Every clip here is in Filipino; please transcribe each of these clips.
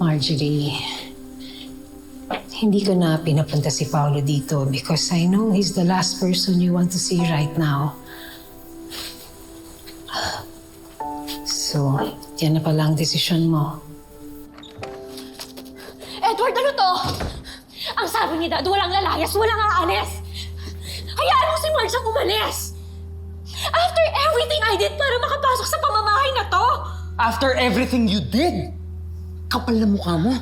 Marjorie, hindi ko na pinapunta si Paolo dito because I know he's the last person you want to see right now. So, yan na pala ang desisyon mo. Edward, ano to? Ang sabi ni Dad, walang lalayas, walang aalis. Hayaan mo si Marge ang umalis. After everything I did para makapasok sa pamamahay na to. After everything you did, kapal na mukha mo.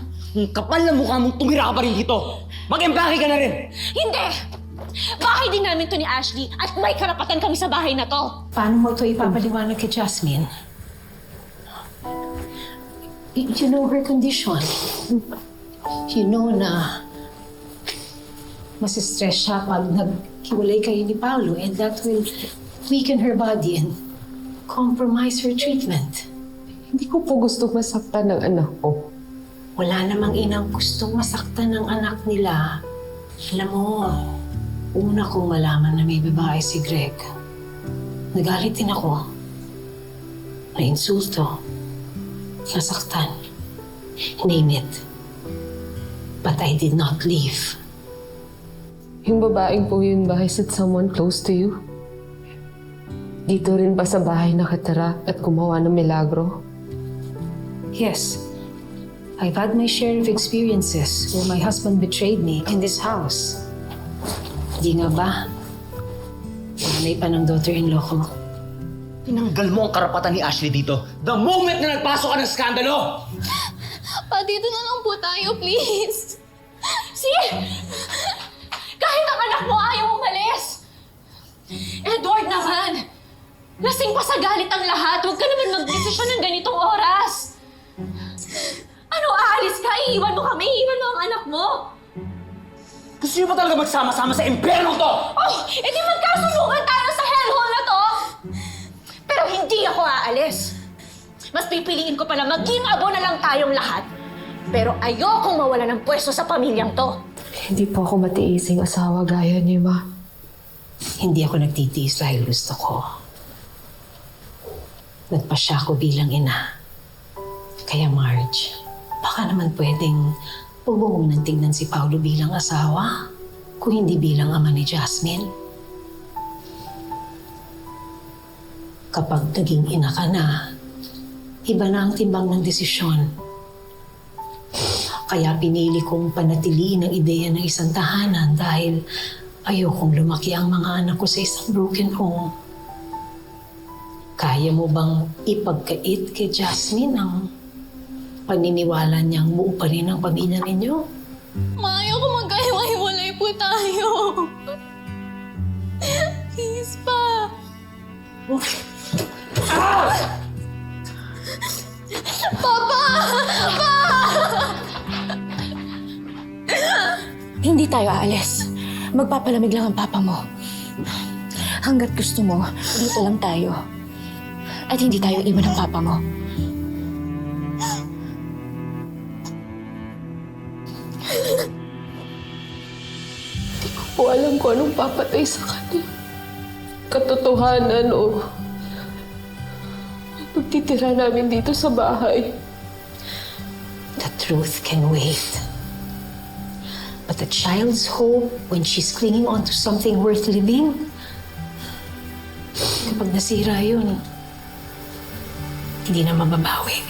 Kapal na mukha mong tumira ka pa rin dito. Mag-empake ka na rin. Hindi! Bahay din namin to ni Ashley at may karapatan kami sa bahay na to. Paano mo ito ipapaliwanag kay Jasmine? You know her condition. You know na masistress siya pag naghiwalay kayo ni Paolo and that will weaken her body and compromise her treatment. Hindi ko po gusto masaktan ng anak ko. Wala namang inang gustong masaktan ng anak nila. Alam mo, una kong malaman na may babae si Greg. Nagalit din ako. Na-insulto. Nasaktan. Name it. But I did not leave. Yung babaeng po yun ba, is it someone close to you? Dito rin ba sa bahay nakatira at gumawa ng milagro? Yes. I've had my share of experiences where my husband betrayed me in this house. Di nga ba? Panay pa ng daughter-in-law ko. Tinanggal mo ang karapatan ni Ashley dito the moment na nagpasok ka ng skandalo! Pa, dito na lang po tayo, please. See? Kahit ang anak mo ayaw umalis. Edward naman! Lasing pa sa galit ang lahat. Huwag ka naman mag-desisyon ng ganitong oras. Ano, aalis ka? Iiwan mo kami? Iiwan mo ang anak mo? Gusto niyo ba talaga magsama-sama sa impyerno to? Oh, edi magkasulungan tayo sa hellhole na to! Pero hindi ako aalis. Mas pipiliin ko pala maging abo na lang tayong lahat. Pero ayokong mawala ng pwesto sa pamilyang to. Hindi po ako matiising asawa gaya niyo, Ma. Hindi ako nagtitiis dahil gusto ko. Nagpasya ko bilang ina. Kaya Marge, baka naman pwedeng huwag mo munang tingnan si Paolo bilang asawa kung hindi bilang ama ni Jasmine. Kapag naging ina ka na, iba na ang timbang ng desisyon. Kaya pinili kong panatiliin ang ideya ng isang tahanan dahil ayokong lumaki ang mga anak ko sa isang broken home. Kaya mo bang ipagkait kay Jasmine ang paniniwala niyang buo pa rin ang pamilya ninyo? Ma, ayoko magkahiwa-hiwalay po tayo. Please pa. Papa! Pa! Hindi tayo aalis. Magpapalamig lang ang papa mo. Hanggat gusto mo, dito lang tayo. At hindi tayo iwan ng papa mo. Hindi ko po alam kung anong papatay sa kanya. Katotohanan o pagtitira namin dito sa bahay. The truth can wait. But a child's hope, when she's clinging on to something worth living, kapag nasira yun, hindi na mababawi.